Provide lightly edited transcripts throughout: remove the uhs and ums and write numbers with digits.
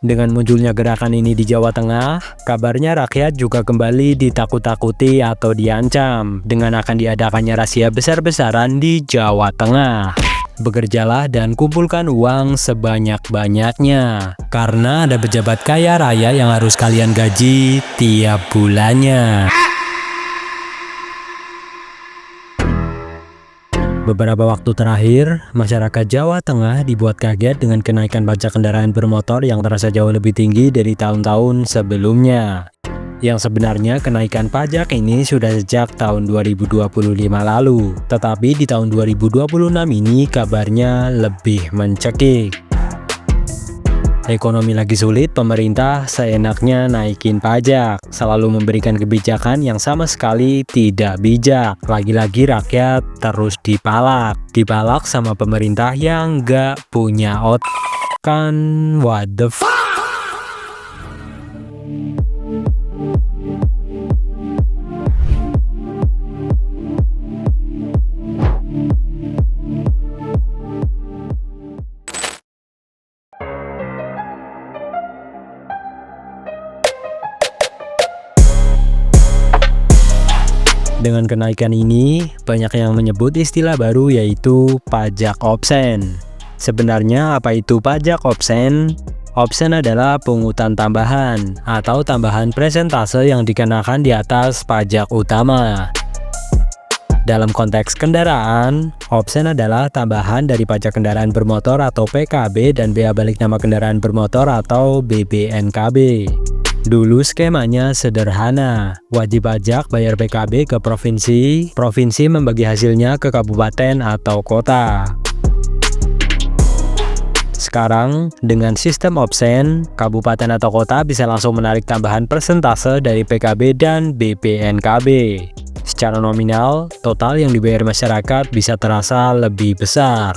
Dengan munculnya gerakan ini di Jawa Tengah, kabarnya rakyat juga kembali ditakut-takuti atau diancam dengan akan diadakannya razia besar-besaran di Jawa Tengah. Bekerjalah dan kumpulkan uang sebanyak-banyaknya, karena ada pejabat kaya raya yang harus kalian gaji tiap bulannya. Beberapa waktu terakhir, masyarakat Jawa Tengah dibuat kaget dengan kenaikan pajak kendaraan bermotor yang terasa jauh lebih tinggi dari tahun-tahun sebelumnya. Yang sebenarnya kenaikan pajak ini sudah sejak tahun 2025 lalu, tetapi di tahun 2026 ini kabarnya lebih mencekik. Ekonomi lagi sulit, pemerintah seenaknya naikin pajak, selalu memberikan kebijakan yang sama sekali tidak bijak. Lagi-lagi rakyat terus dipalak sama pemerintah yang nggak punya otak. Kan what the f***. Dengan kenaikan ini, banyak yang menyebut istilah baru yaitu pajak obsen. Sebenarnya apa itu pajak obsen? Obsen adalah pungutan tambahan atau tambahan persentase yang dikenakan di atas pajak utama. Dalam konteks kendaraan, obsen adalah tambahan dari pajak kendaraan bermotor atau PKB dan bea balik nama kendaraan bermotor atau BBNKB. Dulu skemanya sederhana, wajib pajak bayar PKB ke provinsi, provinsi membagi hasilnya ke kabupaten atau kota. Sekarang, dengan sistem obsen, kabupaten atau kota bisa langsung menarik tambahan persentase dari PKB dan BPNKB. Secara nominal, total yang dibayar masyarakat bisa terasa lebih besar.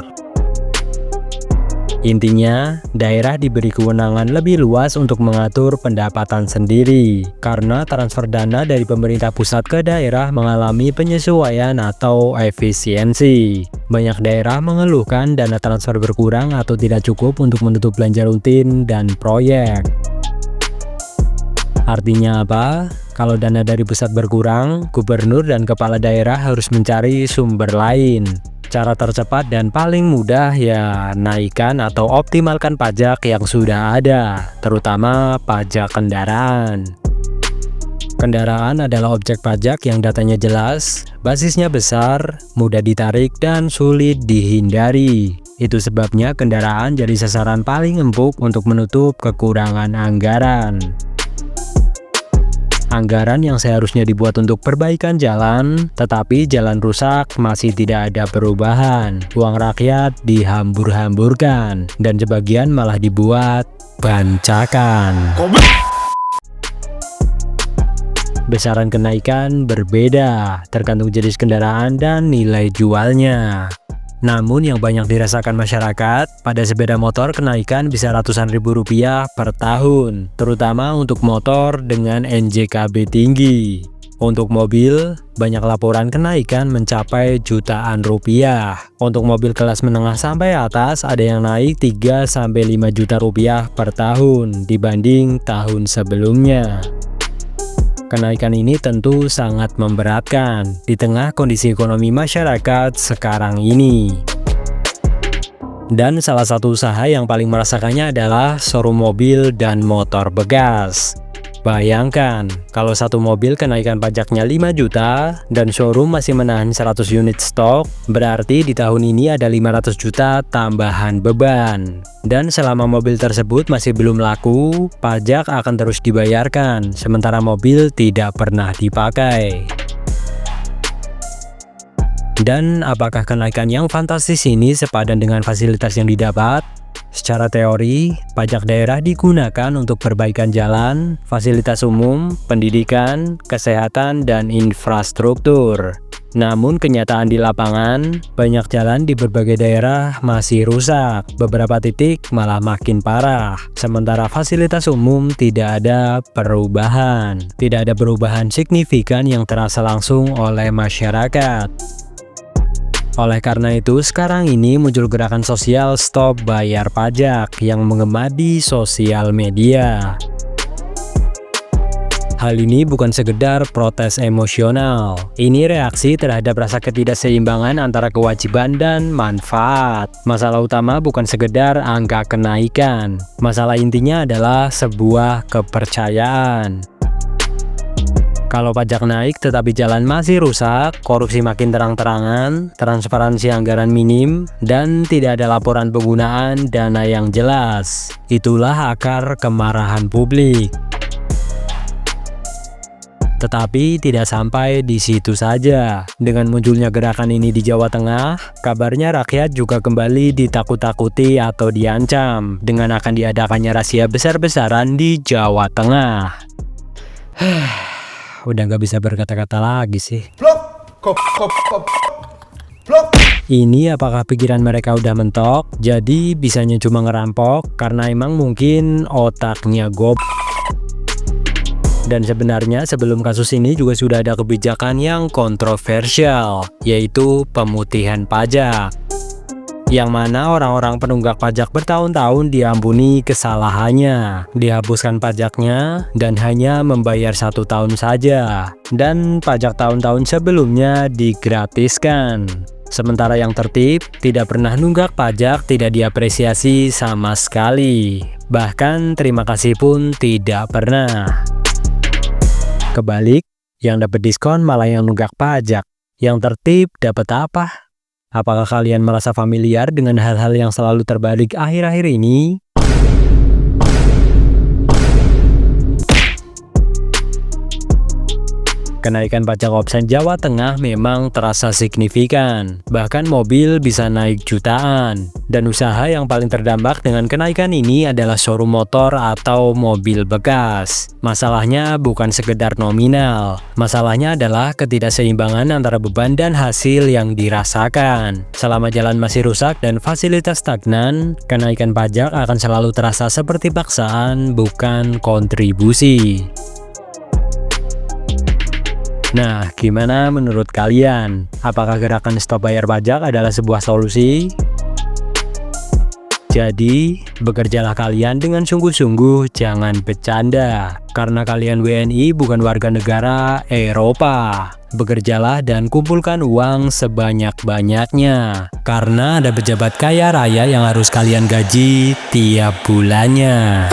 Intinya, daerah diberi kewenangan lebih luas untuk mengatur pendapatan sendiri, karena transfer dana dari pemerintah pusat ke daerah mengalami penyesuaian atau efisiensi. Banyak daerah mengeluhkan dana transfer berkurang atau tidak cukup untuk menutup belanja rutin dan proyek. Artinya apa? Kalau dana dari pusat berkurang, gubernur dan kepala daerah harus mencari sumber lain. Cara tercepat dan paling mudah ya naikkan atau optimalkan pajak yang sudah ada, terutama pajak kendaraan. Kendaraan adalah objek pajak yang datanya jelas, basisnya besar, mudah ditarik, dan sulit dihindari. Itu sebabnya kendaraan jadi sasaran paling empuk untuk menutup kekurangan anggaran. Anggaran yang seharusnya dibuat untuk perbaikan jalan, tetapi jalan rusak masih tidak ada perubahan. Uang rakyat dihambur-hamburkan, dan sebagian malah dibuat bancakan. Besaran kenaikan berbeda, tergantung jenis kendaraan dan nilai jualnya. Namun yang banyak dirasakan masyarakat, pada sepeda motor kenaikan bisa ratusan ribu rupiah per tahun, terutama untuk motor dengan NJKB tinggi. Untuk mobil, banyak laporan kenaikan mencapai jutaan rupiah. Untuk mobil kelas menengah sampai atas ada yang naik 3-5 juta rupiah per tahun dibanding tahun sebelumnya. Kenaikan ini tentu sangat memberatkan di tengah kondisi ekonomi masyarakat sekarang ini. Dan salah satu usaha yang paling merasakannya adalah showroom mobil dan motor bekas. Bayangkan, kalau satu mobil kenaikan pajaknya 5 juta dan showroom masih menahan 100 unit stok, berarti di tahun ini ada 500 juta tambahan beban. Dan selama mobil tersebut masih belum laku, pajak akan terus dibayarkan, sementara mobil tidak pernah dipakai. Dan apakah kenaikan yang fantastis ini sepadan dengan fasilitas yang didapat? Secara teori, pajak daerah digunakan untuk perbaikan jalan, fasilitas umum, pendidikan, kesehatan, dan infrastruktur. Namun kenyataan di lapangan, banyak jalan di berbagai daerah masih rusak, beberapa titik malah makin parah. Sementara fasilitas umum tidak ada perubahan. Tidak ada perubahan signifikan yang terasa langsung oleh masyarakat. Oleh karena itu, sekarang ini muncul gerakan sosial Stop Bayar Pajak yang menggema di sosial media. Hal ini bukan sekedar protes emosional, ini reaksi terhadap rasa ketidakseimbangan antara kewajiban dan manfaat. Masalah utama bukan sekedar angka kenaikan, masalah intinya adalah sebuah kepercayaan. Kalau pajak naik tetapi jalan masih rusak, korupsi makin terang-terangan, transparansi anggaran minim, dan tidak ada laporan penggunaan dana yang jelas, itulah akar kemarahan publik. Tetapi tidak sampai di situ saja. Dengan munculnya gerakan ini di Jawa Tengah, kabarnya rakyat juga kembali ditakut-takuti atau diancam dengan akan diadakannya razia besar-besaran di Jawa Tengah. Udah nggak bisa berkata-kata lagi sih. Ini apakah pikiran mereka udah mentok, jadi bisanya cuma ngerampok karena emang mungkin otaknya Dan sebenarnya sebelum kasus ini juga sudah ada kebijakan yang kontroversial, yaitu pemutihan pajak. Yang mana orang-orang penunggak pajak bertahun-tahun diampuni kesalahannya, dihapuskan pajaknya, dan hanya membayar 1 tahun saja. Dan pajak tahun-tahun sebelumnya digratiskan. Sementara yang tertib, tidak pernah nunggak pajak tidak diapresiasi sama sekali. Bahkan terima kasih pun tidak pernah. Kebalik, yang dapat diskon malah yang nunggak pajak. Yang tertib dapat apa? Apakah kalian merasa familiar dengan hal-hal yang selalu terbalik akhir-akhir ini? Kenaikan pajak Opsen Jawa Tengah memang terasa signifikan, bahkan mobil bisa naik jutaan. Dan usaha yang paling terdampak dengan kenaikan ini adalah showroom motor atau mobil bekas. Masalahnya bukan sekedar nominal, masalahnya adalah ketidakseimbangan antara beban dan hasil yang dirasakan. Selama jalan masih rusak dan fasilitas stagnan, kenaikan pajak akan selalu terasa seperti paksaan, bukan kontribusi. Nah, gimana menurut kalian? Apakah gerakan stop bayar pajak adalah sebuah solusi? Jadi, bekerjalah kalian dengan sungguh-sungguh, jangan bercanda. Karena kalian WNI bukan warga negara Eropa. Bekerjalah dan kumpulkan uang sebanyak-banyaknya. Karena ada pejabat kaya raya yang harus kalian gaji tiap bulannya.